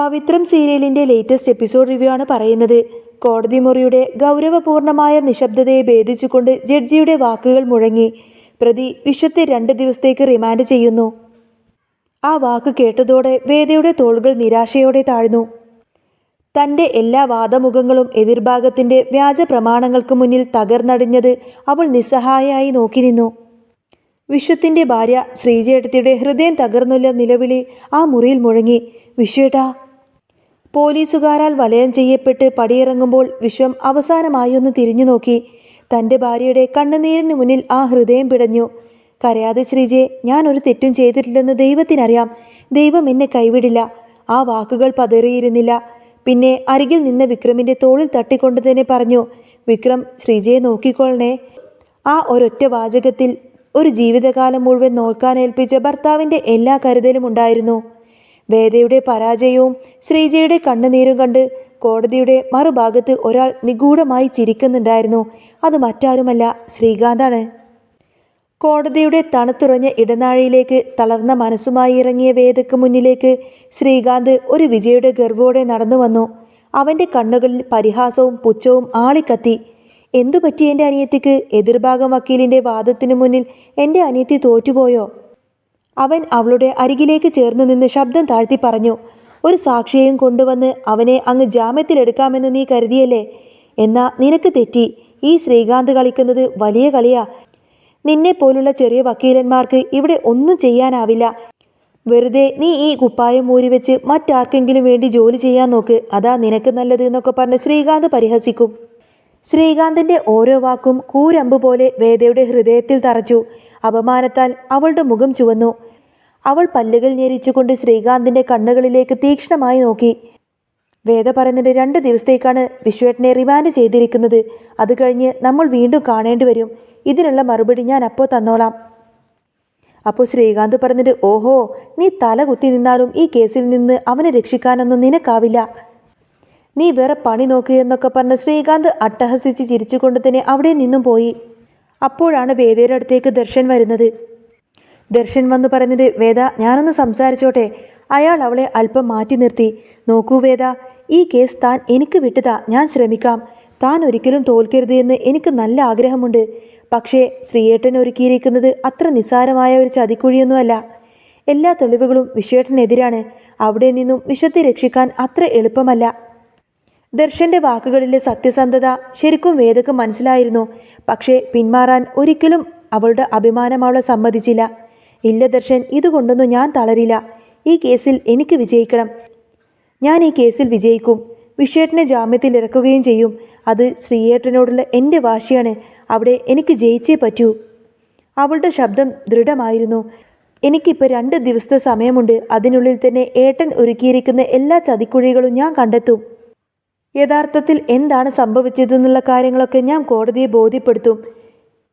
പവിത്രം സീരിയലിന്റെ latest episode review ആണ് പറയുന്നത്. കോടതി മുറിയുടെ ഗൗരവപൂർണമായ നിശബ്ദതയെ ഭേദിച്ചുകൊണ്ട് ജഡ്ജിയുടെ വാക്കുകൾ മുഴങ്ങി. പ്രതി വിശ്വത്തെ 2 ദിവസത്തേക്ക് റിമാൻഡ് ചെയ്യുന്നു. ആ വാക്ക് കേട്ടതോടെ വേദയുടെ തോളുകൾ നിരാശയോടെ താഴ്ന്നു. തൻ്റെ എല്ലാ വാദമുഖങ്ങളും എതിർഭാഗത്തിന്റെ വ്യാജ പ്രമാണങ്ങൾക്ക് മുന്നിൽ തകർന്നടിഞ്ഞത് അവൾ നിസ്സഹായയായി നോക്കി നിന്നു. വിശ്വത്തിന്റെ ഭാര്യ ശ്രീജേട്ടത്തിയുടെ ഹൃദയം തകർന്നുള്ള നിലവിളി ആ മുറിയിൽ മുഴങ്ങി. വിശ്വേട്ടാ! പോലീസുകാരാൽ വലയം ചെയ്യപ്പെട്ട് പടിയിറങ്ങുമ്പോൾ വിശ്വം അവസാനമായി ഒന്ന് തിരിഞ്ഞു നോക്കി. തൻ്റെ ഭാര്യയുടെ കണ്ണുനീരിന് മുന്നിൽ ആ ഹൃദയം പിടഞ്ഞു. കരയാതെ ശ്രീജെ, ഞാൻ ഒരു തെറ്റും ചെയ്തിട്ടില്ലെന്ന് ദൈവത്തിനറിയാം. ദൈവം എന്നെ കൈവിടില്ല. ആ വാക്കുകൾ പതറിയിരുന്നില്ല. പിന്നെ അരികിൽ നിന്ന വിക്രമിന്റെ തോളിൽ തട്ടിക്കൊണ്ട് തന്നെ പറഞ്ഞു, വിക്രം, ശ്രീജയെ നോക്കിക്കൊള്ളണേ. ആ ഒരൊറ്റ വാചകത്തിൽ ഒരു ജീവിതകാലം മുഴുവൻ നോക്കാനേൽപ്പിച്ച ഭർത്താവിൻ്റെ എല്ലാ കരുതലും ഉണ്ടായിരുന്നു. വേദയുടെ പരാജയവും ശ്രീജയുടെ കണ്ണുനീരും കണ്ട് കോടതിയുടെ മറുഭാഗത്ത് ഒരാൾ നിഗൂഢമായി ചിരിക്കുന്നുണ്ടായിരുന്നു. അത് മറ്റാരുമല്ല, ശ്രീകാന്താണ്. കോടതിയുടെ തണുത്തുറഞ്ഞ ഇടനാഴിയിലേക്ക് തളർന്ന മനസ്സുമായി ഇറങ്ങിയ വേദയ്ക്ക് മുന്നിലേക്ക് ശ്രീകാന്ത് ഒരു വിജയുടെ ഗർവോടെ നടന്നു വന്നു. അവൻ്റെ കണ്ണുകളിൽ പരിഹാസവും പുച്ഛവും ആളിക്കത്തി. എന്തുപറ്റി എൻ്റെ അനിയത്തിക്ക്? എതിർഭാഗം വക്കീലിൻ്റെ വാദത്തിനു മുന്നിൽ എൻ്റെ അനിയത്തി തോറ്റുപോയോ? അവൻ അവളുടെ അരികിലേക്ക് ചേർന്നു നിന്ന് ശബ്ദം താഴ്ത്തി പറഞ്ഞു, ഒരു സാക്ഷിയെയും കൊണ്ടുവന്ന് അവനെ അങ്ങ് ജാമ്യത്തിലെടുക്കാമെന്ന് നീ കരുതിയല്ലേ? എന്നാ നിനക്ക് തെറ്റി. ഈ ശ്രീകാന്ത് കളിക്കുന്നത് വലിയ കളിയാ. നിന്നെ പോലുള്ള ചെറിയ വക്കീലന്മാർക്ക് ഇവിടെ ഒന്നും ചെയ്യാനാവില്ല. വെറുതെ നീ ഈ കുപ്പായം മൂരിവെച്ച് മറ്റാർക്കെങ്കിലും വേണ്ടി ജോലി ചെയ്യാൻ നോക്ക്. അതാ നിനക്ക് നല്ലത് എന്നൊക്കെ പറഞ്ഞ് ശ്രീകാന്ത് പരിഹസിക്കും. ശ്രീകാന്തിന്റെ ഓരോ വാക്കും കൂരമ്പ് പോലെ വേദയുടെ ഹൃദയത്തിൽ തറച്ചു. അപമാനത്താൽ അവളുടെ മുഖം ചുവന്നു. അവൾ പല്ലുകൾ ഞെരിച്ചുകൊണ്ട് ശ്രീകാന്തിന്റെ കണ്ണുകളിലേക്ക് തീക്ഷ്ണമായി നോക്കി. വേദ പറയുന്നത് 2 ദിവസത്തേക്കാണ് വിശ്വേട്ടനെ റിമാൻഡ് ചെയ്തിരിക്കുന്നത്. അത് കഴിഞ്ഞ് നമ്മൾ വീണ്ടും കാണേണ്ടി വരും. ഇതിനുള്ള മറുപടി ഞാൻ അപ്പോൾ തന്നോളാം. അപ്പോൾ ശ്രീകാന്ത് പറഞ്ഞിട്ട്, ഓഹോ, നീ തല കുത്തി നിന്നാലും ഈ കേസിൽ നിന്ന് അവനെ രക്ഷിക്കാനൊന്നും നിനക്കാവില്ല. നീ വേറെ പണി നോക്കുക എന്നൊക്കെ പറഞ്ഞ് ശ്രീകാന്ത് അട്ടഹസിച്ച് ചിരിച്ചുകൊണ്ട് തന്നെ അവിടെ നിന്നും പോയി. അപ്പോഴാണ് വേദയുടെ അടുത്തേക്ക് ദർശൻ വരുന്നത്. ദർശൻ വന്ന് പറഞ്ഞത്, വേദ, ഞാനൊന്ന് സംസാരിച്ചോട്ടെ. അയാൾ അവളെ അല്പം മാറ്റി നിർത്തി. നോക്കൂ വേദ, ഈ കേസ് താൻ എനിക്ക് വിട്ടുതാ, ഞാൻ ശ്രമിക്കാം. താൻ ഒരിക്കലും തോൽക്കരുത് എന്ന് എനിക്ക് നല്ല ആഗ്രഹമുണ്ട്. പക്ഷേ ശ്രീയേട്ടൻ ഒരുക്കിയിരിക്കുന്നത് അത്ര നിസ്സാരമായ ഒരു ചതിക്കുഴിയൊന്നുമല്ല. എല്ലാ തെളിവുകളും വിശ്വേട്ടനെതിരാണ്. അവിടെ നിന്നും വിശ്വത്തെ രക്ഷിക്കാൻ അത്ര എളുപ്പമല്ല. ദർശന്റെ വാക്കുകളിലെ സത്യസന്ധത ശരിക്കും വേദക്ക് മനസ്സിലായിരുന്നു. പക്ഷേ പിന്മാറാൻ ഒരിക്കലും അവളുടെ അഭിമാനം അവളെ സമ്മതിച്ചില്ല. ഇല്ല ദർശൻ, ഇതുകൊണ്ടൊന്നും ഞാൻ തളരില്ല. ഈ കേസിൽ എനിക്ക് വിജയിക്കണം. ഞാൻ ഈ കേസിൽ വിജയിക്കും. വിശ്വേട്ടനെ ജാമ്യത്തിൽ ഇറക്കുകയും ചെയ്യും. അത് ശ്രീയേട്ടനോടുള്ള എൻ്റെ വാശിയാണ്. അവിടെ എനിക്ക് ജയിച്ചേ പറ്റൂ. അവളുടെ ശബ്ദം ദൃഢമായിരുന്നു. എനിക്കിപ്പോൾ 2 ദിവസത്തെ സമയമുണ്ട്. അതിനുള്ളിൽ തന്നെ ഏട്ടൻ ഒരുക്കിയിരിക്കുന്ന എല്ലാ ചതിക്കുഴികളും ഞാൻ കണ്ടെത്തും. യഥാർത്ഥത്തിൽ എന്താണ് സംഭവിച്ചതെന്നുള്ള കാര്യങ്ങളൊക്കെ ഞാൻ കോടതിയെ ബോധ്യപ്പെടുത്തും.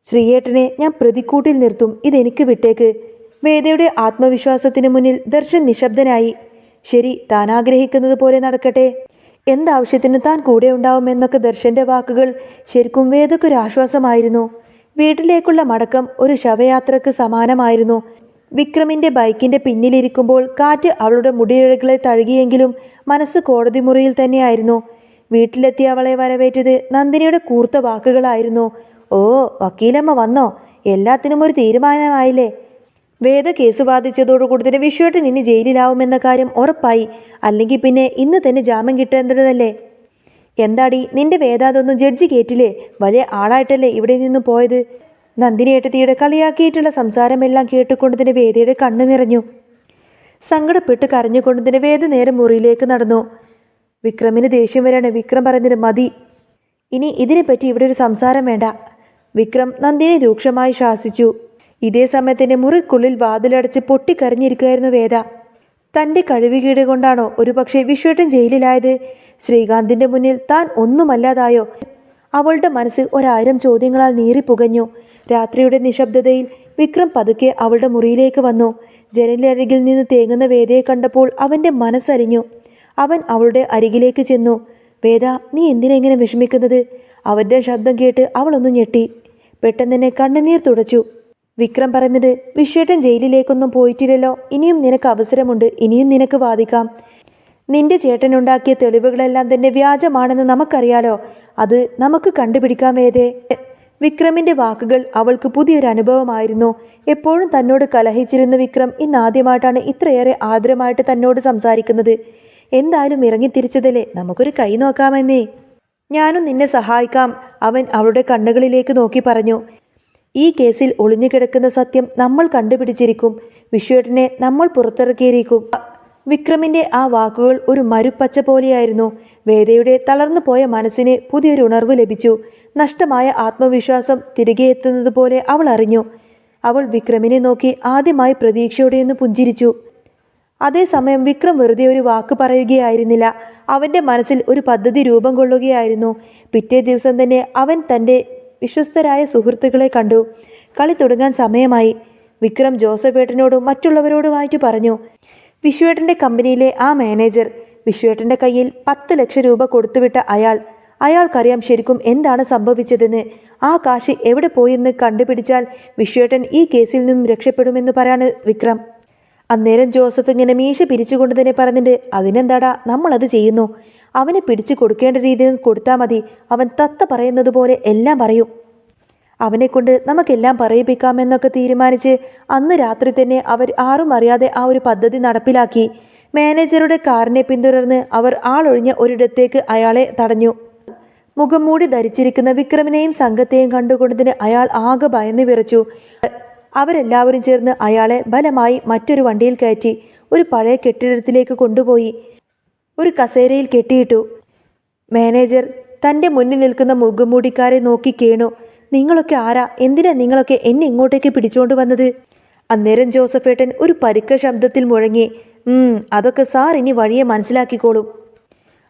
ശ്രീയേട്ടനെ ഞാൻ പ്രതിക്കൂട്ടിൽ നിർത്തും. ഇതെനിക്ക് വിട്ടേക്ക്. വേദയുടെ ആത്മവിശ്വാസത്തിന് മുന്നിൽ ദർശൻ നിശബ്ദനായി. ശരി, താൻ ആഗ്രഹിക്കുന്നത് പോലെ നടക്കട്ടെ. എന്താവശ്യത്തിന് താൻ കൂടെ ഉണ്ടാവുമെന്നൊക്കെ ദർശന്റെ വാക്കുകൾ ശരിക്കും വേദക്കൊരാശ്വാസമായിരുന്നു. വീട്ടിലേക്കുള്ള മടക്കം ഒരു ശവയാത്രക്ക് സമാനമായിരുന്നു. വിക്രമിന്റെ ബൈക്കിന്റെ പിന്നിലിരിക്കുമ്പോൾ കാറ്റ് അവളുടെ മുടിയിഴകളെ തഴുകിയെങ്കിലും മനസ്സ് കോടതി മുറിയിൽ തന്നെയായിരുന്നു. വീട്ടിലെത്തി അവളെ വരവേറ്റത് നന്ദിനിയുടെ കൂർത്ത വാക്കുകളായിരുന്നു. ഓ, വക്കീലമ്മ വന്നോ? എല്ലാത്തിനും ഒരു തീരുമാനമായില്ലേ? വേദ കേസ് ബാധിച്ചതോടുകൂടി തന്നെ വിശ്വേട്ടൻ ഇനി ജയിലിലാവുമെന്ന കാര്യം ഉറപ്പായി. അല്ലെങ്കിൽ പിന്നെ ഇന്ന് തന്നെ ജാമ്യം കിട്ടേണ്ടതല്ലേ? എന്താടി നിന്റെ വേദ, അതൊന്നും ജഡ്ജി കേട്ടില്ലേ? വലിയ ആളായിട്ടല്ലേ ഇവിടെ നിന്ന് പോയത്? നന്ദിനി ഏട്ടത്തിയുടെ കളിയാക്കിയിട്ടുള്ള സംസാരമെല്ലാം കേട്ടുകൊണ്ട് തന്നെ വേദയുടെ കണ്ണു നിറഞ്ഞു. സങ്കടപ്പെട്ട് കരഞ്ഞുകൊണ്ട് തന്നെ വേദ നേരെ മുറിയിലേക്ക് നടന്നു. വിക്രമിന് ദേഷ്യം വരാണ്. വിക്രം പറയുന്നത്, മതി, ഇനി ഇതിനെപ്പറ്റി ഇവിടെ ഒരു സംസാരം വേണ്ട. വിക്രം നന്ദിനെ രൂക്ഷമായി ശാസിച്ചു. ഇതേ സമയത്തിൻ്റെ മുറിക്കുള്ളിൽ വാതിലടച്ച് പൊട്ടിക്കരഞ്ഞിരിക്കുകയായിരുന്നു വേദ. തൻ്റെ കഴിവുകേട് കൊണ്ടാണോ ഒരുപക്ഷെ വിശ്വേട്ടൻ ജയിലിലായത്? ശ്രീകാന്തിൻ്റെ മുന്നിൽ താൻ ഒന്നുമല്ലാതായോ? അവളുടെ മനസ്സ് 1000 ചോദ്യങ്ങളാൽ നീറിപ്പുകഞ്ഞു. രാത്രിയുടെ നിശബ്ദതയിൽ വിക്രം പതുക്കെ അവളുടെ മുറിയിലേക്ക് വന്നു. ജനലരികിൽ നിന്ന് തേങ്ങുന്ന വേദയെ കണ്ടപ്പോൾ അവൻ്റെ മനസ്സരിഞ്ഞു. അവൻ അവളുടെ അരികിലേക്ക് ചെന്നു. വേദ, നീ എന്തിനാ ഇങ്ങനെ വിഷമിക്കുന്നത്? അവൻ്റെ ശബ്ദം കേട്ട് അവളൊന്ന് ഞെട്ടി. പെട്ടെന്ന് തന്നെ കണ്ണുനീർ തുടച്ചു. വിക്രം പറയുന്നത്, വിശ്വേട്ടൻ ജയിലിലേക്കൊന്നും പോയിട്ടില്ലല്ലോ. ഇനിയും നിനക്ക് അവസരമുണ്ട്. ഇനിയും നിനക്ക് വാദിക്കാം. നിന്റെ ചേട്ടനുണ്ടാക്കിയ തെളിവുകളെല്ലാം തന്നെ വ്യാജമാണെന്ന് നമുക്കറിയാലോ. അത് നമുക്ക് കണ്ടുപിടിക്കാൻ വേദേ. വിക്രമിന്റെ വാക്കുകൾ അവൾക്ക് പുതിയൊരു അനുഭവമായിരുന്നു. എപ്പോഴും തന്നോട് കലഹിച്ചിരുന്ന വിക്രം ഇന്നാദ്യമായിട്ടാണ് ഇത്രയേറെ ആദരമായിട്ട് തന്നോട് സംസാരിക്കുന്നത്. എന്തായാലും ഇറങ്ങിത്തിരിച്ചതല്ലേ, നമുക്കൊരു കൈ നോക്കാമെന്നേ. ഞാനും നിന്നെ സഹായിക്കാം, അവൻ അവളുടെ കണ്ണുകളിലേക്ക് നോക്കി പറഞ്ഞു. ഈ കേസിൽ ഒളിഞ്ഞുകിടക്കുന്ന സത്യം നമ്മൾ കണ്ടുപിടിച്ചിരിക്കും. വിശ്വേട്ടനെ നമ്മൾ പുറത്തിറക്കിയിരിക്കും. വിക്രമിന്റെ ആ വാക്കുകൾ ഒരു മരുപ്പച്ച പോലെയായിരുന്നു. വേദയുടെ തളർന്നു പോയ മനസ്സിന് പുതിയൊരു ഉണർവ് ലഭിച്ചു. നഷ്ടമായ ആത്മവിശ്വാസം തിരികെ എത്തുന്നത് പോലെ അവൾ അറിഞ്ഞു. അവൾ വിക്രമിനെ നോക്കി ആദ്യമായി പ്രതീക്ഷയോടെയൊന്ന് പുഞ്ചിരിച്ചു. അതേസമയം വിക്രം വെറുതെ ഒരു വാക്ക് പറയുകയായിരുന്നില്ല. അവൻ്റെ മനസ്സിൽ ഒരു പദ്ധതി രൂപം കൊള്ളുകയായിരുന്നു. പിറ്റേ ദിവസം തന്നെ അവൻ തൻ്റെ വിശ്വസ്തരായ സുഹൃത്തുക്കളെ കണ്ടു. കളി തുടങ്ങാൻ സമയമായി. വിക്രം ജോസഫേട്ടനോടും മറ്റുള്ളവരോടുമായിട്ട് പറഞ്ഞു. വിശ്വേട്ടൻ്റെ കമ്പനിയിലെ ആ മാനേജർ, വിശ്വേട്ടൻ്റെ കയ്യിൽ 10 ലക്ഷം രൂപ കൊടുത്തുവിട്ട അയാൾക്കറിയാം ശരിക്കും എന്താണ് സംഭവിച്ചതെന്ന്. ആ കാശ് എവിടെ പോയെന്ന് കണ്ടുപിടിച്ചാൽ വിശ്വേട്ടൻ ഈ കേസിൽ നിന്നും രക്ഷപ്പെടുമെന്ന് പറയാണ് വിക്രം. അന്നേരം ജോസഫ് ഇങ്ങനെ മീശ പിരിച്ചുകൊണ്ട് തന്നെ പറഞ്ഞിട്ട്, അതിനെന്താടാ, നമ്മളത് ചെയ്യുന്നു. അവനെ പിടിച്ചു കൊടുക്കേണ്ട രീതിയിൽ കൊടുത്താൽ മതി. അവൻ തത്ത പറയുന്നത് പോലെ എല്ലാം പറയും. അവനെക്കൊണ്ട് നമുക്കെല്ലാം പറയിപ്പിക്കാമെന്നൊക്കെ തീരുമാനിച്ച് അന്ന് രാത്രി തന്നെ അവർ ആരും അറിയാതെ ആ ഒരു പദ്ധതി നടപ്പിലാക്കി. മാനേജറുടെ കാറിനെ പിന്തുടർന്ന് അവർ ആളൊഴിഞ്ഞ ഒരിടത്തേക്ക് അയാളെ തടഞ്ഞു. മുഖം മൂടി ധരിച്ചിരിക്കുന്ന വിക്രമിനെയും സംഘത്തെയും കണ്ടുകൊണ്ടതിന് അയാൾ ആകെ ഭയന്ന് വിറച്ചു. അവരെല്ലാവരും ചേർന്ന് അയാളെ ബലമായി മറ്റൊരു വണ്ടിയിൽ കയറ്റി ഒരു പഴയ കെട്ടിടത്തിലേക്ക് കൊണ്ടുപോയി ഒരു കസേരയിൽ കെട്ടിയിട്ടു. മാനേജർ തൻ്റെ മുന്നിൽ നിൽക്കുന്ന മുഖംമൂടിക്കാരെ നോക്കി കേണു. നിങ്ങളൊക്കെ ആരാ? എന്തിനാ നിങ്ങളൊക്കെ എന്നെ ഇങ്ങോട്ടേക്ക് പിടിച്ചുകൊണ്ട് വന്നത്? അന്നേരം ജോസഫേട്ടൻ ഒരു പരുക്ക ശബ്ദത്തിൽ മുഴങ്ങി. അതൊക്കെ സാർ ഇനി വഴിയെ മനസ്സിലാക്കിക്കോളും.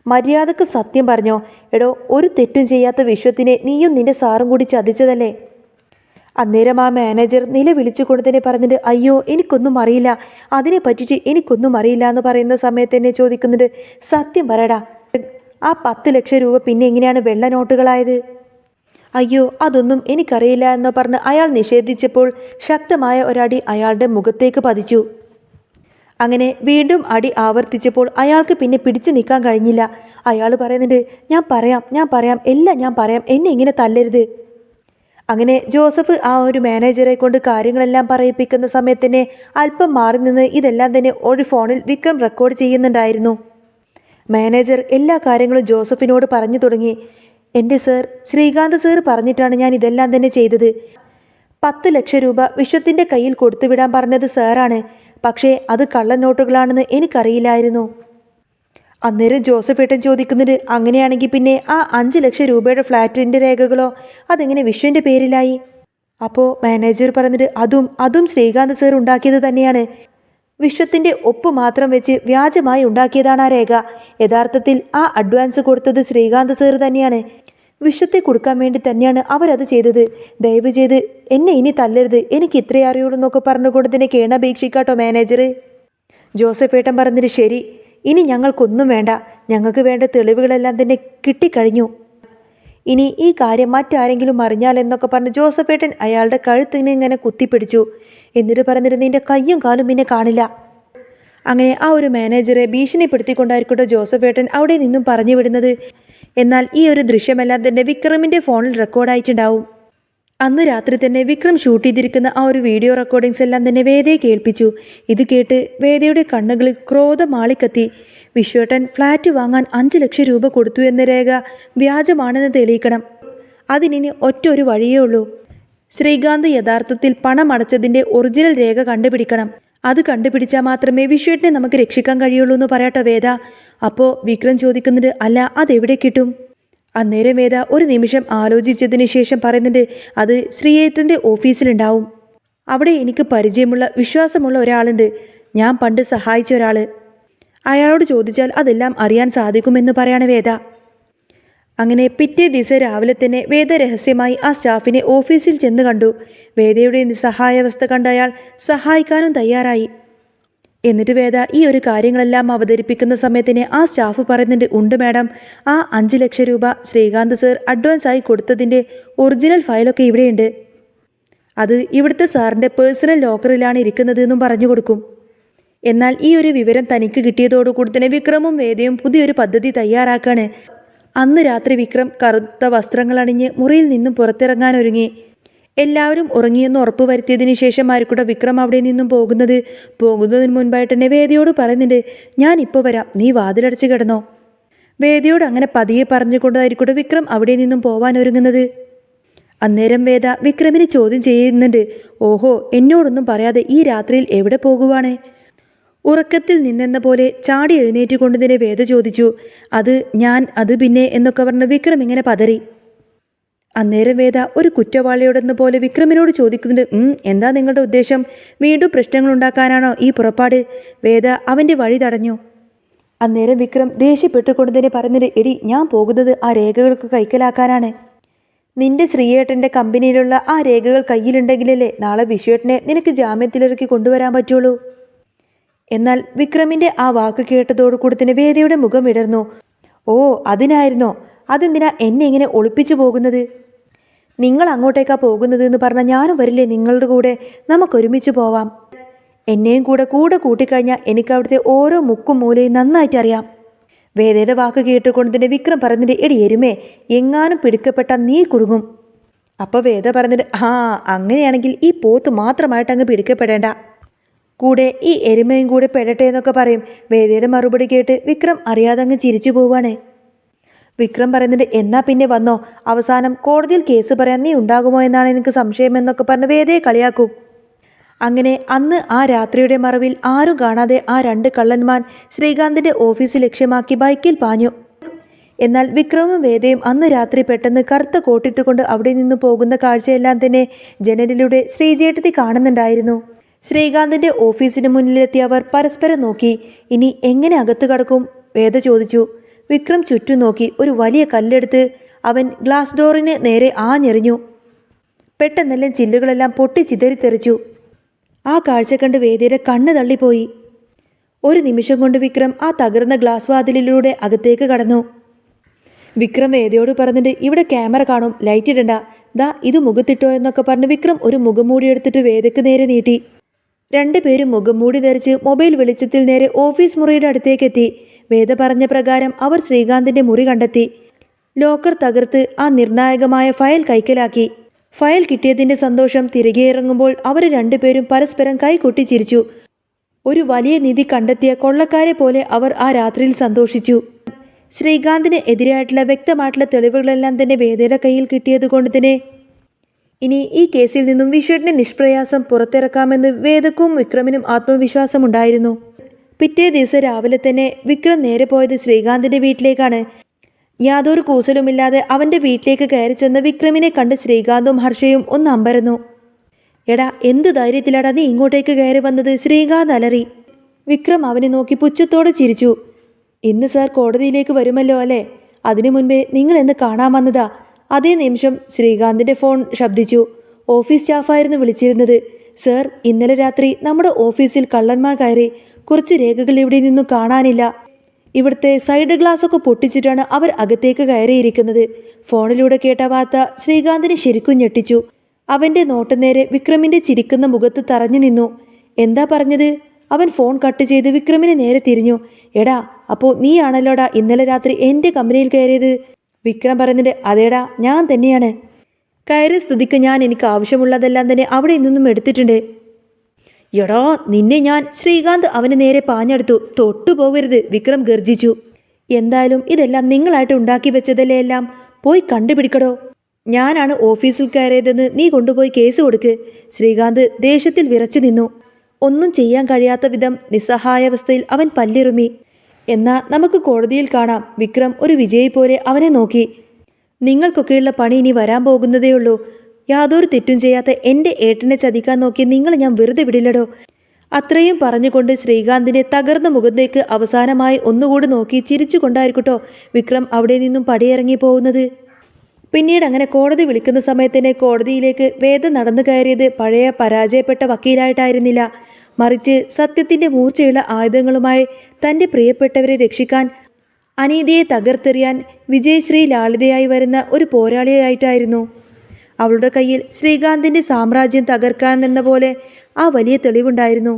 മര്യാദക്ക് സത്യം പറഞ്ഞോ. എടോ, ഒരു തെറ്റും ചെയ്യാത്ത വിശ്വത്തിനെ നീയും നിന്റെ സാറും കൂടി ചതിച്ചതല്ലേ? അന്നേരം ആ മാനേജർ നിലവിളിച്ചുകൊണ്ട് തന്നെ പറഞ്ഞിട്ട്, അയ്യോ എനിക്കൊന്നും അറിയില്ല, അതിനെ പറ്റിയിട്ട് എനിക്കൊന്നും അറിയില്ല എന്ന് പറയുന്ന സമയത്ത് തന്നെ ചോദിക്കുന്നുണ്ട്, സത്യം പറയടാ, ആ 10 ലക്ഷം രൂപ പിന്നെ എങ്ങനെയാണ് വെള്ള നോട്ടുകളായത്? അയ്യോ അതൊന്നും എനിക്കറിയില്ല എന്ന് പറഞ്ഞ് അയാൾ നിഷേധിച്ചപ്പോൾ ശക്തമായ ഒരടി അയാളുടെ മുഖത്തേക്ക് പതിച്ചു. അങ്ങനെ വീണ്ടും അടി ആവർത്തിച്ചപ്പോൾ അയാൾക്ക് പിന്നെ പിടിച്ചു നിൽക്കാൻ കഴിഞ്ഞില്ല. അയാൾ പറയുന്നുണ്ട്, ഞാൻ പറയാം എല്ലാം ഞാൻ പറയാം, എന്നെ ഇങ്ങനെ തല്ലരുത്. അങ്ങനെ ജോസഫ് ആ ഒരു മാനേജറെ കൊണ്ട് കാര്യങ്ങളെല്ലാം പറയിപ്പിക്കുന്ന സമയത്ത് തന്നെ അല്പം മാറി നിന്ന് ഇതെല്ലാം തന്നെ ഒരു ഫോണിൽ വിക്രം റെക്കോർഡ് ചെയ്യുന്നുണ്ടായിരുന്നു. മാനേജർ എല്ലാ കാര്യങ്ങളും ജോസഫിനോട് പറഞ്ഞു തുടങ്ങി. എൻ്റെ സർ, ശ്രീകാന്ത് സർ പറഞ്ഞിട്ടാണ് ഞാൻ ഇതെല്ലാം തന്നെ ചെയ്തത്. 10 ലക്ഷം രൂപ വിശ്വത്തിൻ്റെ കയ്യിൽ കൊടുത്തുവിടാൻ പറഞ്ഞത് സാറാണ്. പക്ഷേ അത് കള്ളനോട്ടുകളാണെന്ന് എനിക്കറിയില്ലായിരുന്നു. അന്നേരം ജോസഫേട്ടൻ ചോദിക്കുന്നത്, അങ്ങനെയാണെങ്കിൽ പിന്നെ ആ 5 ലക്ഷം രൂപയുടെ ഫ്ലാറ്റിൻ്റെ രേഖകളോ അതെങ്ങനെ വിശ്വൻ്റെ പേരിലായി? അപ്പോൾ മാനേജർ പറഞ്ഞത്, അതും ശ്രീകാന്ത് സർ ഉണ്ടാക്കിയത് തന്നെയാണ്. വിശ്വത്തിൻ്റെ ഒപ്പ് മാത്രം വെച്ച് വ്യാജമായി ഉണ്ടാക്കിയതാണ് ആ രേഖ. യഥാർത്ഥത്തിൽ ആ അഡ്വാൻസ് കൊടുത്തത് ശ്രീകാന്ത് സർ തന്നെയാണ്. വിശ്വത്തെ കൊടുക്കാൻ വേണ്ടി തന്നെയാണ് അവരത് ചെയ്തത്. ദയവ് ചെയ്ത് എന്നെ ഇനി തല്ലരുത്, എനിക്ക് ഇത്രയേ അറിയുള്ളൂ എന്നൊക്കെ പറഞ്ഞുകൊണ്ട് തന്നെ കേണപേക്ഷിക്കാട്ടോ മാനേജർ. ജോസഫേട്ടൻ പറഞ്ഞിട്ട്, ശരി, ഇനി ഞങ്ങൾക്കൊന്നും വേണ്ട, ഞങ്ങൾക്ക് വേണ്ട തെളിവുകളെല്ലാം തന്നെ കിട്ടിക്കഴിഞ്ഞു. ഇനി ഈ കാര്യം മറ്റാരെങ്കിലും അറിഞ്ഞാൽ എന്നൊക്കെ പറഞ്ഞ് ജോസഫേട്ടൻ അയാളുടെ കഴുത്തിന് ഇങ്ങനെ കുത്തിപ്പിടിച്ചു. എന്നിട്ട് പറഞ്ഞിട്ട്, നിന്റെ കയ്യും കാലും പിന്നെ കാണില്ല. അങ്ങനെ ആ ഒരു മാനേജറെ ഭീഷണിപ്പെടുത്തിക്കൊണ്ടായിരിക്കട്ടോ ജോസഫേട്ടൻ അവിടെ നിന്നും പറഞ്ഞു വിടുന്നത്. എന്നാൽ ഈ ഒരു ദൃശ്യമെല്ലാം തന്നെ വിക്രമിൻ്റെ ഫോണിൽ റെക്കോർഡായിട്ടുണ്ടാവും. അന്ന് രാത്രി തന്നെ വിക്രം ഷൂട്ട് ചെയ്തിരിക്കുന്ന ആ ഒരു വീഡിയോ റെക്കോർഡിങ്സ് എല്ലാം തന്നെ വേദയെ കേൾപ്പിച്ചു. ഇത് കേട്ട് വേദയുടെ കണ്ണുകളിൽ ക്രോധം ആളിക്കത്തി. വിശ്വേട്ടൻ ഫ്ലാറ്റ് വാങ്ങാൻ 5 ലക്ഷം രൂപ കൊടുത്തു എന്ന രേഖ വ്യാജമാണെന്ന് തെളിയിക്കണം. അതിനി ഒറ്റ ഒരു വഴിയേ ഉള്ളൂ. ശ്രീകാന്ത് യഥാർത്ഥത്തിൽ പണം അടച്ചതിൻ്റെ ഒറിജിനൽ രേഖ കണ്ടുപിടിക്കണം. അത് കണ്ടുപിടിച്ചാൽ മാത്രമേ വിശ്വേട്ടനെ നമുക്ക് രക്ഷിക്കാൻ കഴിയുള്ളൂ എന്ന് പറയട്ടെ വേദ. അപ്പോൾ വിക്രം ചോദിക്കുന്നുണ്ട്, അല്ല അതെവിടെ കിട്ടും? അന്നേരം വേദ ഒരു നിമിഷം ആലോചിച്ചതിന് ശേഷം പറയുന്നുണ്ട്, അത് ശ്രീയേട്ടൻ്റെ ഓഫീസിലുണ്ടാവും. അവിടെ എനിക്ക് പരിചയമുള്ള വിശ്വാസമുള്ള ഒരാളുണ്ട്, ഞാൻ പണ്ട് സഹായിച്ച ഒരാൾ. അയാളോട് ചോദിച്ചാൽ അതെല്ലാം അറിയാൻ സാധിക്കുമെന്ന് പറയാണ് വേദ. അങ്ങനെ പിറ്റേ ദിവസം രാവിലെ തന്നെ വേദ രഹസ്യമായി ആ സ്റ്റാഫിനെ ഓഫീസിൽ ചെന്ന് കണ്ടു. വേദയുടെ നിസ്സഹായാവസ്ഥ കണ്ട അയാൾ സഹായിക്കാനും തയ്യാറായി. എന്നിട്ട് വേദ ഈ ഒരു കാര്യങ്ങളെല്ലാം അവതരിപ്പിക്കുന്ന സമയത്തിന് ആ സ്റ്റാഫ് പറയുന്നുണ്ട്, ഉണ്ട് മാഡം, ആ 5 ലക്ഷം രൂപ ശ്രീകാന്ത് സർ അഡ്വാൻസായി കൊടുത്തതിൻ്റെ ഒറിജിനൽ ഫയലൊക്കെ ഇവിടെയുണ്ട്. അത് ഇവിടുത്തെ സാറിൻ്റെ പേഴ്സണൽ ലോക്കറിലാണ് ഇരിക്കുന്നത് എന്നും പറഞ്ഞു കൊടുക്കും. എന്നാൽ ഈ ഒരു വിവരം തനിക്ക് കിട്ടിയതോടുകൂടി തന്നെ വിക്രമും വേദയും പുതിയൊരു പദ്ധതി തയ്യാറാക്കാണ്. അന്ന് രാത്രി വിക്രം കറുത്ത വസ്ത്രങ്ങളണിഞ്ഞ് മുറിയിൽ നിന്നും പുറത്തിറങ്ങാനൊരുങ്ങി. എല്ലാവരും ഉറങ്ങിയെന്ന് ഉറപ്പ് വരുത്തിയതിനു ശേഷമായിരിക്കട്ടെ വിക്രം അവിടെ നിന്നും പോകുന്നതിന് മുൻപായിട്ട് തന്നെ വേദയോട് പറയുന്നുണ്ട്, ഞാൻ ഇപ്പോൾ വരാം, നീ വാതിലടച്ച് കിടന്നോ. വേദയോട് അങ്ങനെ പതിയെ പറഞ്ഞുകൊണ്ടായിരിക്കട്ടെ വിക്രം അവിടെ നിന്നും പോവാൻ ഒരുങ്ങുന്നത്. അന്നേരം വേദ വിക്രമിനെ ചോദ്യം ചെയ്യുന്നുണ്ട്. ഓഹോ, എന്നോടൊന്നും പറയാതെ ഈ രാത്രിയിൽ എവിടെ പോകുവാണ്? ഉറക്കത്തിൽ നിന്നെന്ന പോലെ ചാടി എഴുന്നേറ്റുകൊണ്ട് തന്നെ വേദ ചോദിച്ചു. അത് പിന്നെ എന്നൊക്കെ പറഞ്ഞ് വിക്രം ഇങ്ങനെ പതറി. അന്നേരം വേദ ഒരു കുറ്റവാളിയോടെന്ന പോലെ വിക്രമിനോട് ചോദിക്കുന്നുണ്ട്, എന്താ നിങ്ങളുടെ ഉദ്ദേശം? വീണ്ടും പ്രശ്നങ്ങൾ ഉണ്ടാക്കാനാണോ ഈ പുറപ്പാട്? വേദ അവൻ്റെ വഴി തടഞ്ഞു. അന്നേരം വിക്രം ദേഷ്യപ്പെട്ടുകൊണ്ട് തന്നെ പറയുന്നുണ്ട്, എടി, ഞാൻ പോകുന്നത് ആ രേഖകൾക്ക് കൈക്കലാക്കാനാണ്. നിന്റെ ശ്രീയേട്ടൻ്റെ കമ്പനിയിലുള്ള ആ രേഖകൾ കയ്യിലുണ്ടെങ്കിലല്ലേ നാളെ വിശ്വേട്ടനെ നിനക്ക് ജാമ്യത്തിലിറക്കി കൊണ്ടുവരാൻ പറ്റുള്ളൂ. എന്നാൽ വിക്രമിൻ്റെ ആ വാക്ക് കേട്ടതോടുകൂടി തന്നെ വേദയുടെ മുഖം ഇടർന്നു. ഓ, അതിനായിരുന്നോ? അതെന്തിനാ എന്നെ ഇങ്ങനെ ഒളിപ്പിച്ചു പോകുന്നത്? നിങ്ങൾ അങ്ങോട്ടേക്കാ പോകുന്നത് എന്ന് പറഞ്ഞാൽ ഞാനും വരില്ലേ നിങ്ങളുടെ കൂടെ? നമുക്കൊരുമിച്ച് പോവാം. എന്നെയും കൂടെ കൂട്ടിക്കഴിഞ്ഞാൽ എനിക്ക് അവിടുത്തെ ഓരോ മുക്കും മൂലയും നന്നായിട്ടറിയാം. വേദയുടെ വാക്ക് കേട്ടുകൊണ്ട് തന്നെ വിക്രം പറഞ്ഞിട്ട്, എടി എരുമേ, എങ്ങാനും പിടിക്കപ്പെട്ടാൽ നീ കുടുങ്ങും. അപ്പോൾ വേദ പറഞ്ഞിട്ട്, അങ്ങനെയാണെങ്കിൽ ഈ പോത്ത് മാത്രമായിട്ട് അങ്ങ് പിടിക്കപ്പെടേണ്ട, കൂടെ ഈ എരുമയും കൂടെ പെടട്ടെ എന്നൊക്കെ പറയും. വേദയുടെ മറുപടി കേട്ട് വിക്രം അറിയാതെ അങ്ങ് ചിരിച്ചു പോവാണ്. വിക്രം പറയുന്നുണ്ട്, എന്നാ പിന്നെ വന്നോ, അവസാനം കോടതിയിൽ കേസ് പറയാൻ നീ ഉണ്ടാകുമോ എന്നാണ് എനിക്ക് സംശയം എന്നൊക്കെ പറഞ്ഞ് വേദയെ കളിയാക്കും. അങ്ങനെ അന്ന് ആ രാത്രിയുടെ മറവിൽ ആരും കാണാതെ ആ 2 കള്ളന്മാർ ശ്രീകാന്തിൻ്റെ ഓഫീസ് ലക്ഷ്യമാക്കി ബൈക്കിൽ പാഞ്ഞു. എന്നാൽ വിക്രമും വേദയും അന്ന് രാത്രി പെട്ടെന്ന് കറുത്ത കോട്ടിട്ടുകൊണ്ട് അവിടെ നിന്ന് പോകുന്ന കാഴ്ചയെല്ലാം തന്നെ ജനലിലൂടെ ശ്രീജേട്ടത്തി കാണുന്നുണ്ടായിരുന്നു. ശ്രീകാന്തിൻ്റെ ഓഫീസിന് മുന്നിലെത്തി അവർ പരസ്പരം നോക്കി. ഇനി എങ്ങനെ അകത്ത് കടക്കും? വേദ ചോദിച്ചു. വിക്രം ചുറ്റും നോക്കി. ഒരു വലിയ കല്ലെടുത്ത് അവൻ ഗ്ലാസ് ഡോറിന് നേരെ ആഞ്ഞെറിഞ്ഞു. പെട്ടെന്നെല്ലാം ചില്ലുകളെല്ലാം പൊട്ടി ചിതറിത്തെറിച്ചു. ആ കാഴ്ച കണ്ട് വേദയുടെ കണ്ണ് തള്ളിപ്പോയി. ഒരു നിമിഷം കൊണ്ട് വിക്രം ആ തകർന്ന ഗ്ലാസ് വാതിലിലൂടെ അകത്തേക്ക് കടന്നു. വിക്രം വേദയോട് പറഞ്ഞിട്ട്, ഇവിടെ ക്യാമറ കാണും, ലൈറ്റ് ഇടണ്ട, ഇത് മുഖത്തിട്ടോ എന്നൊക്കെ പറഞ്ഞ് വിക്രം ഒരു മുഖംമൂടി എടുത്തിട്ട് വേദയ്ക്ക് നേരെ നീട്ടി. 2 പേരും മുഖംമൂടി ധരിച്ച് മൊബൈൽ വെളിച്ചത്തിൽ നേരെ ഓഫീസ് മുറിയുടെ അടുത്തേക്കെത്തി. വേദ പറഞ്ഞ പ്രകാരം അവർ ശ്രീകാന്തിൻ്റെ മുറി കണ്ടെത്തി. ലോക്കർ തകർത്ത് ആ നിർണായകമായ ഫയൽ കൈക്കലാക്കി. ഫയൽ കിട്ടിയതിൻ്റെ സന്തോഷം തിരികെ ഇറങ്ങുമ്പോൾ അവർ 2 പേരും പരസ്പരം കൈകൊട്ടി ചിരിച്ചു. ഒരു വലിയ നിധി കണ്ടെത്തിയ കൊള്ളക്കാരെ പോലെ അവർ ആ രാത്രിയിൽ സന്തോഷിച്ചു. ശ്രീകാന്തിന് എതിരായിട്ടുള്ള വ്യക്തമായിട്ടുള്ള തെളിവുകളെല്ലാം തന്നെ വേദയുടെ കയ്യിൽ കിട്ടിയതുകൊണ്ട് തന്നെ ഇനി ഈ കേസിൽ നിന്നും വിശ്വേട്ടനെ നിഷ്പ്രയാസം പുറത്തിറക്കാമെന്ന് വേദക്കും വിക്രമിനും ആത്മവിശ്വാസമുണ്ടായിരുന്നു. പിറ്റേ ദിവസം രാവിലെ തന്നെ വിക്രം നേരെ പോയത് ശ്രീകാന്തിൻ്റെ വീട്ടിലേക്കാണ്. യാതൊരു കൂസലുമില്ലാതെ അവൻ്റെ വീട്ടിലേക്ക് കയറി ചെന്ന് വിക്രമിനെ കണ്ട് ശ്രീകാന്തും ഹർഷയും ഒന്ന് അമ്പരന്നു. എടാ, എന്ത് ധൈര്യത്തിലാടാ നീ ഇങ്ങോട്ടേക്ക് കയറി വന്നത്? ശ്രീകാന്ത് അലറി. വിക്രം അവനെ നോക്കി പുച്ഛത്തോടെ ചിരിച്ചു. ഇന്ന് സാർ കോടതിയിലേക്ക് വരുമല്ലോ അല്ലേ? അതിനു മുൻപേ നിങ്ങൾ എന്ന് കാണാൻ വന്നതാ. അതേ നിമിഷം ശ്രീകാന്തിൻ്റെ ഫോൺ ശബ്ദിച്ചു. ഓഫീസ് സ്റ്റാഫായിരുന്നു വിളിച്ചിരുന്നത്. സർ, ഇന്നലെ രാത്രി നമ്മുടെ ഓഫീസിൽ കള്ളന്മാർ കയറി. കുറച്ച് രേഖകൾ ഇവിടെ നിന്നും കാണാനില്ല. ഇവിടുത്തെ സൈഡ് ഗ്ലാസ്സൊക്കെ പൊട്ടിച്ചിട്ടാണ് അവർ അകത്തേക്ക് കയറിയിരിക്കുന്നത്. ഫോണിലൂടെ കേട്ട വാർത്ത ശ്രീകാന്തിനെ ശരിക്കും ഞെട്ടിച്ചു. അവൻ്റെ നോട്ടം നേരെ വിക്രമിൻ്റെ ചിരിക്കുന്ന മുഖത്ത് തറഞ്ഞു നിന്നു. എന്താ പറഞ്ഞത്? അവൻ ഫോൺ കട്ട് ചെയ്ത് വിക്രമിനെ നേരെ തിരിഞ്ഞു. എടാ, അപ്പോൾ നീയാണല്ലോടാ ഇന്നലെ രാത്രി എൻ്റെ കമ്പനിയിൽ കയറിയത്? വിക്രം പറഞ്ഞിട്ട്, അതേടാ, ഞാൻ തന്നെയാണ്. കയറിയ സ്ഥിതിക്ക് എനിക്ക് ആവശ്യമുള്ളതെല്ലാം തന്നെ അവിടെ നിന്നും എടുത്തിട്ടുണ്ട്. എടാ, നിന്നെ ഞാൻ... ശ്രീകാന്ത് അവന് നേരെ പാഞ്ഞെടുത്തു. തൊട്ടുപോകരുത്, വിക്രം ഗർജിച്ചു. എന്തായാലും ഇതെല്ലാം നിങ്ങളായിട്ട് ഉണ്ടാക്കി വെച്ചതല്ലേ എല്ലാം. പോയി കണ്ടുപിടിക്കടോ. ഞാനാണ് ഓഫീസിൽ കയറിയതെന്ന് നീ കൊണ്ടുപോയി കേസ് കൊടുക്ക്. ശ്രീകാന്ത് ദേഷ്യത്തിൽ വിറച്ചു നിന്നു. ഒന്നും ചെയ്യാൻ കഴിയാത്ത വിധം നിസ്സഹായാവസ്ഥയിൽ അവൻ പല്ലിറുമി. എന്നാ നമുക്ക് കോടതിയിൽ കാണാം. വിക്രം ഒരു വിജയി പോലെ അവനെ നോക്കി. നിങ്ങൾക്കൊക്കെയുള്ള പണി ഇനി വരാൻ പോകുന്നതേയുള്ളൂ. യാതൊരു തെറ്റും ചെയ്യാത്ത എൻ്റെ ഏട്ടനെ ചതിക്കാൻ നോക്കി നിങ്ങൾ ഞാൻ വെറുതെ വിടില്ലടോ. അത്രയും പറഞ്ഞുകൊണ്ട് ശ്രീകാന്തിൻ്റെ തകർന്ന മുഖത്തേക്ക് അവസാനമായി ഒന്നുകൂടി നോക്കി ചിരിച്ചുകൊണ്ടായിരിക്കട്ടോ വിക്രം അവിടെ നിന്നും പടിയിറങ്ങി പോകുന്നത്. പിന്നീട് അങ്ങനെ കോടതി വിളിക്കുന്ന സമയത്തന്നെ കോടതിയിലേക്ക് വേദ നടന്നു കയറിയത് പഴയ പരാജയപ്പെട്ട വക്കീലായിട്ടായിരുന്നില്ല. മറിച്ച് സത്യത്തിൻ്റെ മൂർച്ചയുള്ള ആയുധങ്ങളുമായി തൻ്റെ പ്രിയപ്പെട്ടവരെ രക്ഷിക്കാൻ, അനീതിയെ തകർത്തെറിയാൻ വിജയശ്രീ ലാളിതയായി വരുന്ന ഒരു പോരാളിയായിട്ടായിരുന്നു. അവളുടെ കയ്യിൽ ശ്രീകാന്തിൻ്റെ സാമ്രാജ്യം തകർക്കാൻ എന്ന പോലെ ആ വലിയ തെളിവുണ്ടായിരുന്നു.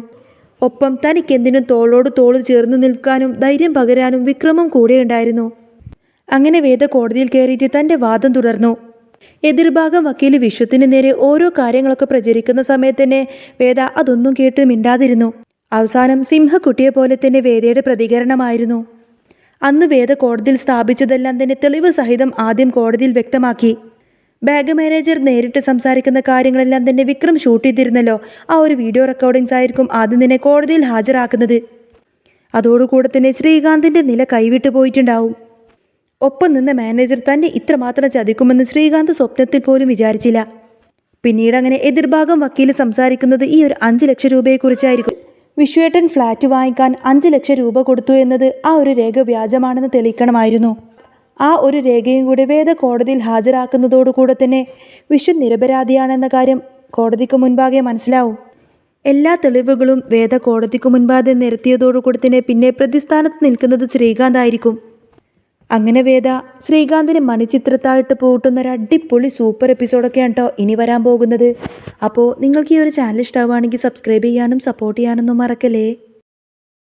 ഒപ്പം തനിക്കെന്തിനും തോളോട് തോൾ ചേർന്ന് നിൽക്കാനും ധൈര്യം പകരാനും വിക്രമും കൂടെയുണ്ടായിരുന്നു. അങ്ങനെ വേദ കോടതിയിൽ കയറിയിട്ട് തൻ്റെ വാദം തുടർന്നു. എതിർഭാഗം വക്കീൽ വിശ്വത്തിന് നേരെ ഓരോ കാര്യങ്ങളൊക്കെ പ്രചരിക്കുന്ന സമയത്ത് തന്നെ വേദ അതൊന്നും കേട്ട് മിണ്ടാതിരുന്നു. അവസാനം സിംഹക്കുട്ടിയെ പോലെ തന്നെ വേദയുടെ പ്രതികരണമായിരുന്നു. അന്ന് വേദ കോടതിയിൽ സ്ഥാപിച്ചതെല്ലാം തന്നെ തെളിവ് സഹിതം ആദ്യം കോടതിയിൽ വ്യക്തമാക്കി. ബാങ്ക് മാനേജർ നേരിട്ട് സംസാരിക്കുന്ന കാര്യങ്ങളെല്ലാം തന്നെ വിക്രം ഷൂട്ട് ചെയ്തിരുന്നല്ലോ, ആ ഒരു വീഡിയോ റെക്കോർഡിങ്സ് ആയിരിക്കും ആദ്യം തന്നെ കോടതിയിൽ ഹാജരാക്കുന്നത്. അതോടുകൂടെ തന്നെ ശ്രീകാന്തിൻ്റെ നില കൈവിട്ടു പോയിട്ടുണ്ടാവും. ഒപ്പം നിന്ന മാനേജർ തന്നെ ഇത്രമാത്രം ചതിക്കുമെന്ന് ശ്രീകാന്ത് സ്വപ്നത്തിൽ പോലും വിചാരിച്ചില്ല. പിന്നീട് അങ്ങനെ എതിർഭാഗം വക്കീൽ സംസാരിക്കുന്നത് ഈ ഒരു 5 ലക്ഷം രൂപയെക്കുറിച്ചായിരിക്കും. വിശ്വേട്ടൻ ഫ്ലാറ്റ് വാങ്ങിക്കാൻ 5 ലക്ഷം രൂപ കൊടുത്തു എന്നത് ആ ഒരു രേഖ വ്യാജമാണെന്ന് തെളിയിക്കണമായിരുന്നു. ആ ഒരു രേഖയും കൂടി വേദ കോടതിയിൽ ഹാജരാക്കുന്നതോടുകൂടെ തന്നെ വിശ്വൻ നിരപരാധിയാണെന്ന കാര്യം കോടതിക്ക് മുൻപാകെ മനസ്സിലാവും. എല്ലാ തെളിവുകളും വേദ കോടതിക്ക് മുൻപാകെ നിരത്തിയതോടുകൂടി തന്നെ പിന്നെ പ്രതിസ്ഥാനത്ത് നിൽക്കുന്നത് ശ്രീകാന്തായിരിക്കും. അങ്ങനെ വേദ ശ്രീകാന്തിന് മണിച്ചിത്രത്തായിട്ട് പൂട്ടുന്ന ഒരു അടിപൊളി സൂപ്പർ എപ്പിസോഡൊക്കെയാണ് കേട്ടോ ഇനി വരാൻ പോകുന്നത്. അപ്പോൾ നിങ്ങൾക്ക് ഈ ഒരു ചാനൽ ഇഷ്ടമാവുകയാണെങ്കിൽ സബ്സ്ക്രൈബ് ചെയ്യാനും സപ്പോർട്ട് ചെയ്യാനൊന്നും മറക്കല്ലേ.